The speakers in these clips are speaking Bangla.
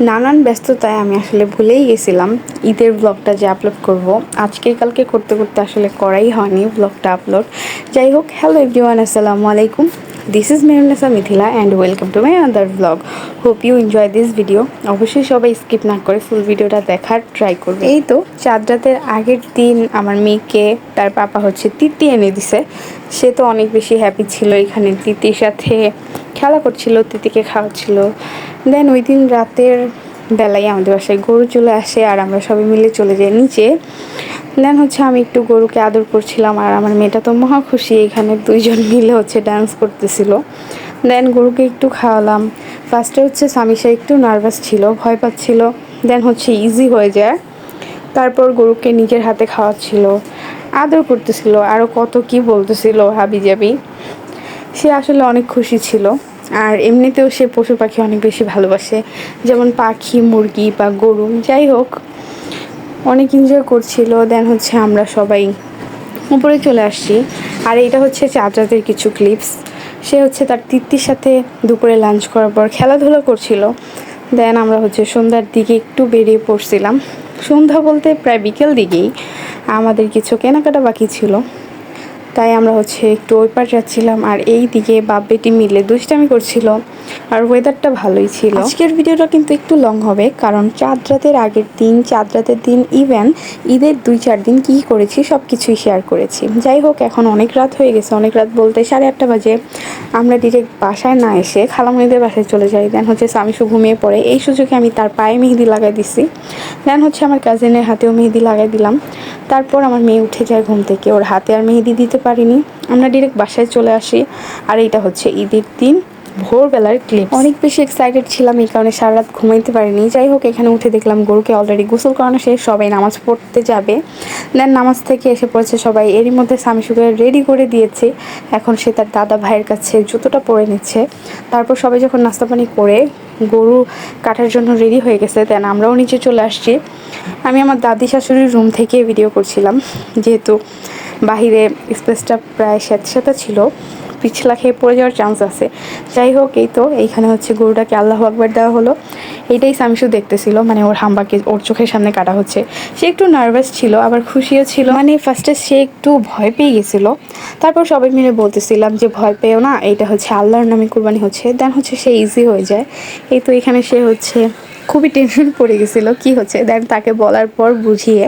নানান ব্যস্ততায় আমি আসলে ভুলেই গেছিলাম ঈদের ব্লগটা যে আপলোড করব। আজকে কালকে করতে করতে আসলে করাই হয়নি ব্লগটা আপলোড। যাই হোক, হ্যালো এভরিওয়ান, আসসালামু আলাইকুম। This is Mehrunnesa Mithila and welcome to my other blog. Hope you enjoy this video. অবশ্যই সবাই স্কিপ না করে ফুল ভিডিওটা দেখার ট্রাই করবে। এই তো চাঁদ রাতের আগের দিন আমার মেয়েকে তার পাপা হচ্ছে তিতি এনে দিছে। সে তো অনেক বেশি হ্যাপি ছিল, এখানে তিতির সাথে খেলা করছিল, তিতিকে খাওয়াচ্ছিল। দেন ওই দিন রাতের বেলায় আমাদের বাসায় গরু চলে আসে আর আমরা সবাই মিলে চলে যাই নিচে। দেন হচ্ছে আমি একটু গরুকে আদর করছিলাম আর আমার মেয়েটা তো মহা খুশি, এখানে দুইজন মিলে হচ্ছে ডান্স করতেছিল। দেন গরুকে একটু খাওয়ালাম। ফার্স্টে হচ্ছে সামিশা একটু নার্ভাস ছিল, ভয় পাচ্ছিল। দেন হচ্ছে ইজি হয়ে যায়। তারপর গরুকে নিজের হাতে খাওয়াচ্ছিল, আদর করতেছিল, আরও কত কি বলতেছিল হাবিজাবি। সে আসলে অনেক খুশি ছিল। আর এমনিতেও সে পশু পাখি অনেক বেশি ভালোবাসে, যেমন পাখি, মুরগি বা গরু, যাই হোক অনেক এনজয় করছিল। দেন হচ্ছে আমরা সবাই উপরে চলে আসছি। আর এটা হচ্ছে চাঁদ রাতের কিছু ক্লিপস। সে হচ্ছে তার তিতির সাথে দুপুরে লাঞ্চ করার পর খেলাধুলা করছিল। দেন আমরা হচ্ছে সন্ধ্যার দিকে একটু বেরিয়ে পড়ছিলাম। সন্ধ্যা বলতে প্রায় বিকেল দিকেই আমাদের কিছু কেনাকাটা বাকি ছিল, তাই আমরা হচ্ছে একটু ওই পার যাচ্ছিলাম। আর এই দিকে বাপ বেটি মিলে দুষ্টামি করছিল আর ওয়েদারটা ভালোই ছিল। আজকের ভিডিওটা কিন্তু একটু লং হবে, কারণ চাঁদ রাতের আগের দিন, চাঁদ রাতের দিন, ইভেন ঈদের 2-4 দিন কী করেছি সব কিছুই শেয়ার করেছি। যাই হোক, এখন অনেক রাত হয়ে গেছে, অনেক রাত বলতে 8:30 বাজে। আমরা ডিরেক্ট বাসায় না এসে খালামণিদের বাসায় চলে যাই। দেন হচ্ছে সামিশু ঘুমিয়ে পড়ে, এই সুযোগে আমি তার পায়ে মেহেদি লাগাই দিছি। দেন হচ্ছে আমার কাজিনের হাতেও মেহেদি লাগাই দিলাম। তারপর আমার মেয়ে উঠে যায় ঘুম থেকে, ওর হাতে আর মেহেদি দিতে পারিনি, আমরা ডিরেক্ট বাসায় চলে আসি। আর এইটা হচ্ছে ঈদের দিন ভোরবেলার ক্লিপ। অনেক বেশি এক্সাইটেড ছিলাম, এই কারণে সারা রাত ঘুমাইতে পারিনি। যাই হোক, এখানে উঠে দেখলাম গরুকে অলরেডি গোসল করানো শেষ, সবাই নামাজ পড়তে যাবে। দেন নামাজ থেকে এসে পড়েছে সবাই, এরই মধ্যে সামিশুকে রেডি করে দিয়েছে। এখন সে তার দাদা ভাইয়ের কাছে জুতোটা পরে নিচ্ছে। তারপর সবাই যখন নাস্তা পানি করে গরু কাটার জন্য রেডি হয়ে গেছে, দেন আমরাও নিচে চলে আসছি। আমি আমার দাদি শাশুড়ির রুম থেকে ভিডিও করছিলাম, যেহেতু বাহিরে স্পেসটা প্রায় স্যাঁতস্যাঁতে ছিল, পিছলা খেয়ে পড়ে যাওয়ার চান্স আছে। যাই হোক, এই তো এইখানে হচ্ছে গরুটাকে আল্লাহু আকবার দেওয়া হলো। এইটাই সামিশু দেখতেছিল, মানে ওর হাম্বাকে ওর চোখের সামনে কাটা হচ্ছে। সে একটু নার্ভাস ছিল, আবার খুশিও ছিল। মানে ফার্স্টে সে একটু ভয় পেয়ে গেছিল, তারপর সবাই মিলে বলতেছিলাম যে ভয় পেও না, এইটা হচ্ছে আল্লাহর নামে কুরবানি হচ্ছে। দেন হচ্ছে সে ইজি হয়ে যায়। এই তো এখানে সে হচ্ছে খুবই টেনশন পড়ে গেছিলো কী হচ্ছে। দেন তাকে বলার পর বুঝিয়ে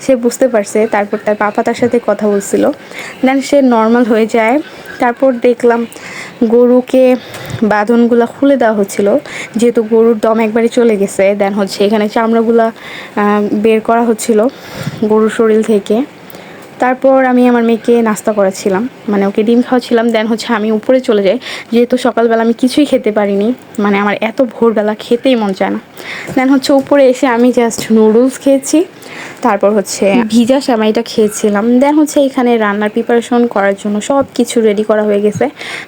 সে বুঝতে পারছে। তারপর তার পাপা তার সাথে কথা বলছিল। দেন সে নর্মাল হয়ে যায়। তারপর দেখলাম গরুকে বাঁধনগুলো খুলে দেওয়া হচ্ছিল, যেহেতু গরুর দম একবারে চলে গেছে। দেন হচ্ছে এখানে চামড়াগুলা বের করা হচ্ছিল গরুর শরীর থেকে। তারপর আমি আমার মেয়েকে নাস্তা করাচ্ছিলাম, মানে ওকে ডিম খাওয়াচ্ছিলাম। দেন হচ্ছে আমি উপরে চলে যাই, যেহেতু সকালবেলা আমি কিছুই খেতে পারিনি, মানে আমার এত ভোরবেলা খেতেই মন চায় না। দেন হচ্ছে উপরে এসে আমি জাস্ট নুডলস খেয়েছি, তারপর হচ্ছে ভিজা সেমাইটা খেয়েছিলাম। দেন হচ্ছে এখানে রান্নার প্রিপারেশন করার জন্য সব কিছু রেডি করা হয়ে গেছে।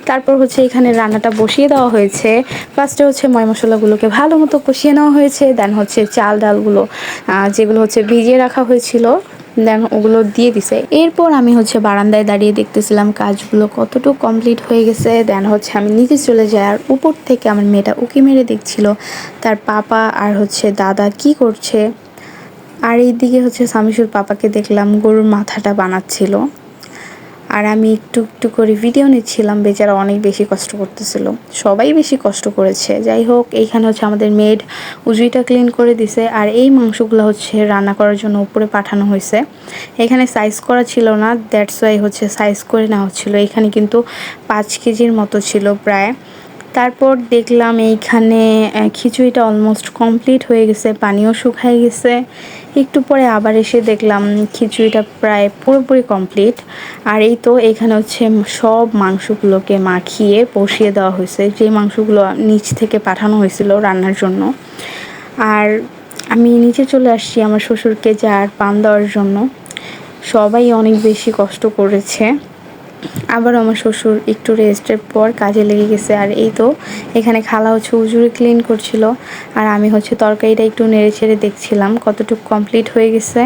তারপর হচ্ছে এখানে রান্নাটা বসিয়ে দেওয়া হয়েছে। ফার্স্টে হচ্ছে ময় মশলাগুলোকে ভালো মতো কষিয়ে নেওয়া হয়েছে। দেন হচ্ছে চাল ডালগুলো যেগুলো হচ্ছে ভিজিয়ে রাখা হয়েছিল, দেন ওগুলো দিয়ে দিছে। এরপর আমি হচ্ছে বারান্দায় দাঁড়িয়ে দেখতেছিলাম কাজগুলো কতটুকু কমপ্লিট হয়ে গেছে। দেন হচ্ছে আমি নিচে চলে যাই, আর উপর থেকে আমার মেয়েটা উকি মেরে দেখছিল তার পাপা আর হচ্ছে দাদা কি করছে। আর এইদিকে হচ্ছে সামিশুর পাপাকে দেখলাম গরুর মাথাটা বানাচ্ছিল, আর আমি একটু একটু করে ভিডিও নিচ্ছিলাম। বেচারা অনেক বেশি কষ্ট করতেছিল, সবাই বেশি কষ্ট করেছে। যাই হোক, এইখানে হচ্ছে আমাদের মেড উজুইটা ক্লিন করে দিছে। আর এই মাংসগুলো হচ্ছে রান্না করার জন্য উপরে পাঠানো হয়েছে। এখানে সাইজ করা ছিল না, দ্যাটস ওয়াই হচ্ছে সাইজ করে নেওয়া হচ্ছিলো। এখানে কিন্তু 5 কেজির মতো ছিল প্রায়। তারপর দেখলাম এইখানে খিচুড়িটা অলমোস্ট কমপ্লিট হয়ে গেছে, পানিও শুকায় গেছে। একটু পরে আবার এসে দেখলাম খিচুড়িটা প্রায় পুরোপুরি কমপ্লিট। আর এই তো এখানে হচ্ছে সব মাংসগুলোকে মাখিয়ে বসিয়ে দেওয়া হয়েছে, যে মাংসগুলো নিচ থেকে পাঠানো হয়েছিল রান্নার জন্য। আর আমি নিচে চলে আসছি আমার শ্বশুরকে চার পান দেওয়ার জন্য। সবাই অনেক বেশি কষ্ট করেছে। আবার আমার শ্বশুর একটু রেস্টের পর কাজে লেগে গেছে। আর এই তো এখানে খালা হচ্ছে উজুরি ক্লিন করছিল, আর আমি হচ্ছে তরকারিটা একটু নেড়ে ছেড়ে দেখছিলাম কতটুকু কমপ্লিট হয়ে গেছে।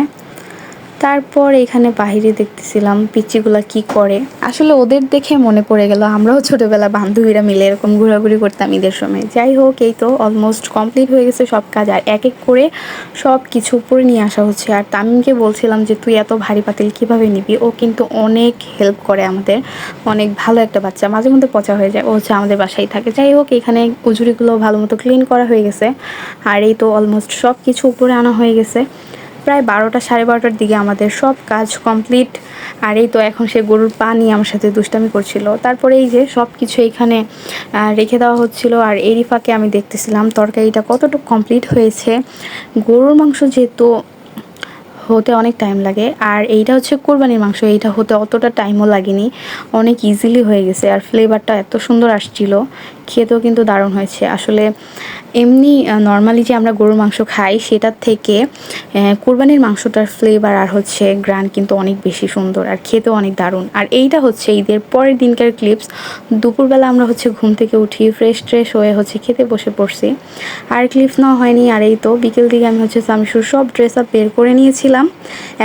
তারপর এখানে বাহিরে দেখতেছিলাম পিচ্চিগুলা কি করে। আসলে ওদের দেখে মনে পড়ে গেল আমরাও ছোটবেলা বান্ধবীরা মিলে এরকম ঘোরাঘুরি করতাম ঈদের সময়। যাই হোক, এই তো অলমোস্ট কমপ্লিট হয়ে গেছে সব কাজ, আর এক এক করে সব কিছু উপরে নিয়ে আসা হচ্ছে। আর তামিমকে বলছিলাম যে তুই এত ভারী পাতিল কিভাবে নিবি, ও কিন্তু অনেক হেল্প করে আমাদের, অনেক ভালো একটা বাচ্চা, মাঝে মধ্যে পচা হয়ে যায়, ও হচ্ছে আমাদের বাসায় থাকে। যাই হোক, এখানে উজুরিগুলো ভালো মতো ক্লিন করা হয়ে গেছে, আর এই তো অলমোস্ট সব কিছু উপরে আনা হয়ে গেছে। প্রায় 12টা 12:30টার দিকে আমাদের সব কাজ কমপ্লিট। আর এই তো এখন সে গরুর পা নিয়ে আমার সাথে দুষ্টামি করছিল। তারপরে এই যে সব কিছু এইখানে রেখে দেওয়া হচ্ছিল, আর এরই ফাঁকে আমি দেখতেছিলাম তরকারিটা কতটুকু কমপ্লিট হয়েছে। গরুর মাংস যেহেতু হতে অনেক টাইম লাগে, আর এইটা হচ্ছে কোরবানির মাংস, এইটা হতে অতটা টাইমও লাগেনি, অনেক ইজিলি হয়ে গেছে। আর ফ্লেভারটা এত সুন্দর আসছিল, খেতেও কিন্তু দারুণ হয়েছে। আসলে এমনি নর্মালি যে আমরা গরুর মাংস খাই সেটার থেকে কোরবানির মাংসটার ফ্লেভার আর হচ্ছে গ্রান কিন্তু অনেক বেশি সুন্দর, আর খেতেও অনেক দারুণ। আর এইটা হচ্ছে ঈদের পরের দিনকার ক্লিপস। দুপুরবেলা আমরা হচ্ছে ঘুম থেকে উঠি, ফ্রেশ ট্রেশ হয়ে হচ্ছে খেতে বসে পড়ছি, আর ক্লিপস নেওয়া হয়নি। আর এই তো বিকেল দিকে আমি হচ্ছে সামশুর সব ড্রেস আপ বের করে নিয়েছিলাম।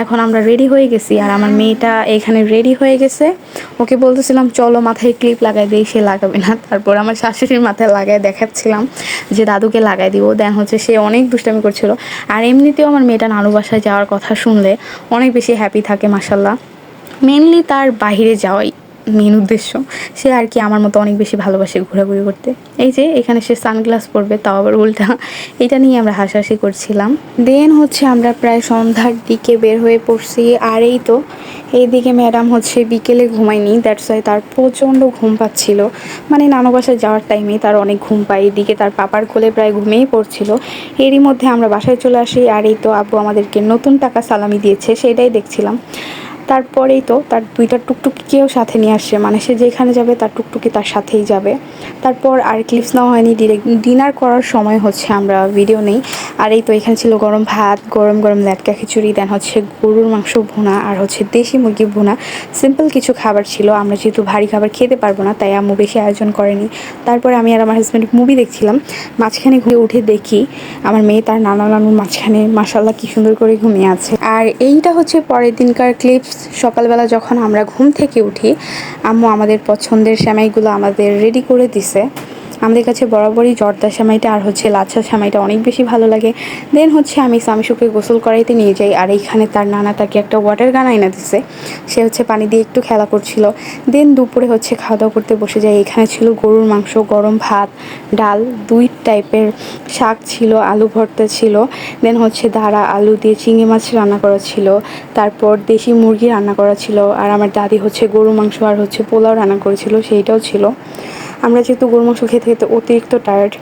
এখন আমরা রেডি হয়ে গেছি, আর আমার মেয়েটা এখানে রেডি হয়ে গেছে। ওকে বলতেছিলাম চলো মাথায় ক্লিপ লাগাই দিই, সে লাগাবে না। তারপর আমার শাশুড়ির মাথায় লাগায় দেখাচ্ছিলাম যে দাদুকে লাগাই দিব, দেন হচ্ছে সে অনেক দুষ্টামি করছিল। আর এমনিতেও আমার মেয়েটা নানু বাসায় যাওয়ার কথা শুনলে অনেক বেশি হ্যাপি থাকে মাসাল্লাহ। মেনলি তার বাইরে যাওয়াই মেন উদ্দেশ্য, সে আর কি আমার মতো অনেক বেশি ভালোবাসে ঘোরাঘুরি করতে। এই যে এখানে সে সানগ্লাস পরবে, তাও আবার উল্টা, এটা নিয়ে আমরা হাসাহাসি করছিলাম। দেন হচ্ছে আমরা প্রায় সন্ধ্যার দিকে বের হয়ে পড়ছি। আর এই তো এইদিকে ম্যাডাম হচ্ছে বিকেলে ঘুমায়নি, দ্যাটস ওয়াই তার প্রচণ্ড ঘুম পাচ্ছিল, মানে নানু বাসায় যাওয়ার টাইমে তার অনেক ঘুম পায়। এদিকে তার পাপার কোলে প্রায় ঘুমিয়েই পড়ছিল। এরই মধ্যে আমরা বাসায় চলে আসি, আর এই তো আব্বু আমাদেরকে নতুন টাকা সালামি দিয়েছে, সেটাই দেখছিলাম। তারপরেই তো তার 2টা টুকটুকিকেও সাথে নিয়ে আসছে, মানে সে যেখানে যাবে তার টুকটুকি তার সাথেই যাবে। তারপর আর ক্লিপস নেওয়া হয়নি, ডিরেক্ট ডিনার করার সময় হচ্ছে আমরা ভিডিও নেই। আর এই তো এখানে ছিল গরম ভাত, গরম গরম ল্যাটকা খিচুড়ি, দেন হচ্ছে গরুর মাংস ভুনা, আর হচ্ছে দেশি মুরগি ভুনা। সিম্পল কিছু খাবার ছিল, আমরা যেহেতু ভারী খাবার খেতে পারবো না তাই আম্মু বেশি আয়োজন করেনি। তারপরে আমি আর আমার হাজব্যান্ড মুভি দেখছিলাম, মাঝখানে ঘুরে উঠে দেখি আমার মেয়ে তার নানা নানুর মাঝখানে মাশাল্লাহ কি সুন্দর করে ঘুমিয়ে আছে। আর এইটা হচ্ছে পরের দিনকার ক্লিপস। সকালবেলা যখন আমরা ঘুম থেকে উঠি, আম্মু আমাদের পছন্দের সেমাইগুলো আমাদের রেডি করে দিছে। আমাদের কাছে বরাবরই জর্দা সেমাইটা আর হচ্ছে লাচ্ছা সেমাইটা অনেক বেশি ভালো লাগে। দেন হচ্ছে আমি সামশুকে গোসল করাইতে নিয়ে যাই, আর এইখানে তার নানা তাকে একটা ওয়াটার গান আইনা দিছে, সে হচ্ছে পানি দিয়ে একটু খেলা করছিল। দেন দুপুরে হচ্ছে খাওয়া দাওয়া করতে বসে যায়। এখানে ছিল গরুর মাংস, গরম ভাত, ডাল, 2 টাইপের শাক ছিল, আলু ভর্তা ছিল, দেন হচ্ছে দাঁড়া আলু দিয়ে চিংড়ি মাছ রান্না করা ছিল, তারপর দেশি মুরগি রান্না করা ছিল, আর আমার দাদি হচ্ছে গরু মাংস আর হচ্ছে পোলাও রান্না করেছিল, সেইটাও ছিল। আমরা যেহেতু গরু মাংস খেতে খেতে অতিরিক্ত টায়ার্ড,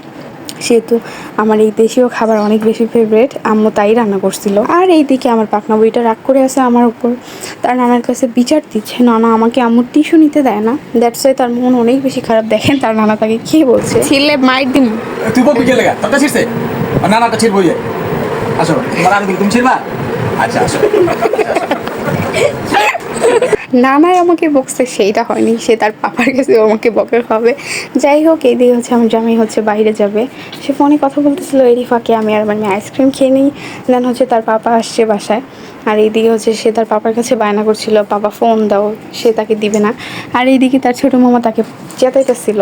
সেহেতু আমার এই দেশীয় খাবার অনেক বেশি ফেভারিট, আম্মু তাই রান্না করছিল। আর এইদিকে আমার পাকনা বইটা রাগ করে আছে আমার উপর, তার নানার কাছে বিচার দিচ্ছে, নানা আমাকে আম্মুর টিস্যু নিতে দেয় না, দ্যাটস ওয়াই তার মন অনেক বেশি খারাপ। দেখেন তার নানা তাকে কি বলছে, ছিললে মাইর দিম। তুই বলবি কে লেগা তোরটা ছিড়ছে আর নানাটা ছিড়বো ইয়ে। আসো তোমার আগে তুমি ছিড়বা। আচ্ছা আসো। নানাই আমাকে বকছে সেইটা হয়নি, সে তার পাপার কাছে আমাকে বকে খাবে। যাই হোক, এই দিকে হচ্ছে আমার জামাই হচ্ছে বাইরে যাবে, সে ফোনে কথা বলতেছিল, এরই ফাঁকে আমি আর মানে আইসক্রিম খেয়ে নিই। দেন হচ্ছে তার পাপা আসছে বাসায়, আর এইদিকে হচ্ছে সে তার পাপার কাছে বায়না করছিল পাপা ফোন দাও, সে তাকে দিবে না। আর এইদিকে তার ছোটো মামা তাকে চেতাইতেছিল,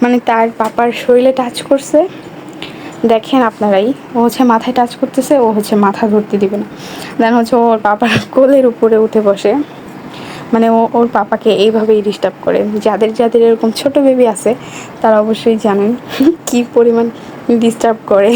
মানে তার পাপার শরীরে টাচ করছে, দেখেন আপনারাই, ও হচ্ছে মাথায় টাচ করতেছে, ও হচ্ছে মাথা ধরতে দিবে না। দেন হচ্ছে ওর পাপার কোলের উপরে উঠে বসে, মানে ও ওর পাপাকে এইভাবেই ডিস্টার্ব করে। যাদের যাদের এরকম ছোট বেবি আছে তারা অবশ্যই জানেন কি পরিমাণ ডিস্টার্ব করে।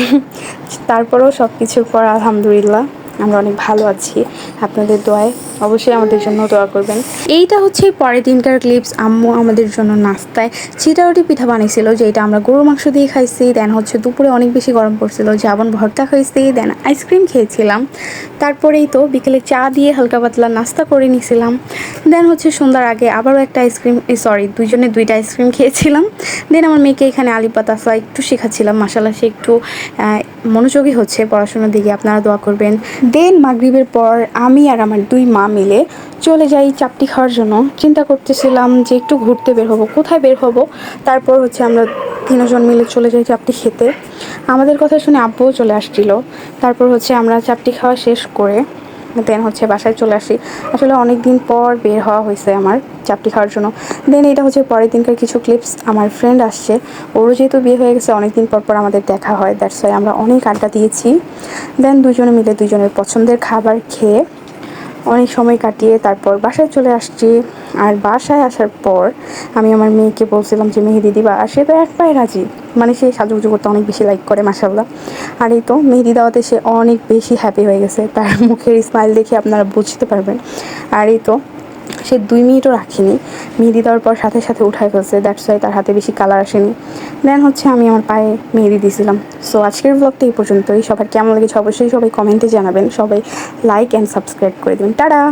তারপরেও সব কিছুর পর আলহামদুলিল্লাহ আমরা অনেক ভালো আছি, আপনাদের দোয়ায় অবশ্যই আমাদের জন্য দোয়া করবেন। এইটা হচ্ছে পরের দিনকার ক্লিপস। আম্মু আমাদের জন্য নাস্তায় চিটারুটি পিঠা বানিয়েছিল, যেটা আমরা গরুর মাংস দিয়ে খাইছি। দেন হচ্ছে দুপুরে অনেক বেশি গরম পড়ছিল, জাবন ভর্তা খাইছি, দেন আইসক্রিম খেয়েছিলাম। তারপরেই তো বিকেলে চা দিয়ে হালকা পাতলা নাস্তা করে নিয়েছিলাম। দেন হচ্ছে সন্ধ্যার আগে আবারও একটা আইসক্রিম, দুইজনে 2টা আইসক্রিম খেয়েছিলাম। দেন আমার মেয়েকে এখানে আলিপাত আসা একটু শেখাচ্ছিলাম, মাশাআল্লাহ সে একটু মনোযোগী হচ্ছে পড়াশোনার দিকে, আপনারা দোয়া করবেন। দেন মাগরিবের পর আমি আর আমার 2 মা মিলে চলে যাই চাপটি খাওয়ার জন্য। চিন্তা করতেছিলাম যে একটু ঘুরতে বের হবো, কোথায় বের হবো। তারপর হচ্ছে আমরা 3জন মিলে চলে যাই চাপটি খেতে। আমাদের কথা শুনে আব্বুও চলে আসছিল। তারপর হচ্ছে আমরা চাপটি খাওয়া শেষ করে দেন হচ্ছে বাসায় চলে আসি। আসলে অনেক দিন পর বের হওয়া হয়েছে আমার চাপটি খাওয়ার জন্য। দেন এটা হচ্ছে পরের দিনকার কিছু ক্লিপস। আমার ফ্রেন্ড আসছে, ওরও যেহেতু বিয়ে হয়ে গেছে, অনেক দিন পর আমাদের দেখা হয়, দ্যাটস ওয়াই আমরা অনেক আড্ডা দিয়েছি। দেন দুজনে মিলে দুজনের পছন্দের খাবার খেয়ে অনেক সময় কাটিয়ে তারপর বাসায় চলে আসছি। আর বাসায় আসার পর আমি আমার মেয়েকে বলছিলাম যে মেহেদি দিবা, আর সে তো এক পায়ে রাজি। মানে সে সাজুগুজু করতে অনেক বেশি লাইক করে মাশাআল্লাহ। আর এই তো মেহেদি দেওয়াতে সে অনেক বেশি হ্যাপি হয়ে গেছে, তার মুখের স্মাইল দেখে আপনারা বুঝতে পারবেন। আর এই তো সে 2 মিনিটও রাখেনি, মেহেদি দেওয়ার পর সাথে সাথে উঠায় ফেলছে, দ্যাটস ওয়াই তার হাতে বেশি কালার আসেনি। দেন হচ্ছে আমি আমার পায়ে মেহেদি দিয়েছিলাম। সো আজকের ব্লগটা এই পর্যন্তই। সবার কেমন লেগেছে অবশ্যই সবাই কমেন্টে জানাবেন, সবাই লাইক অ্যান্ড সাবস্ক্রাইব করে দেবেন। টাটা।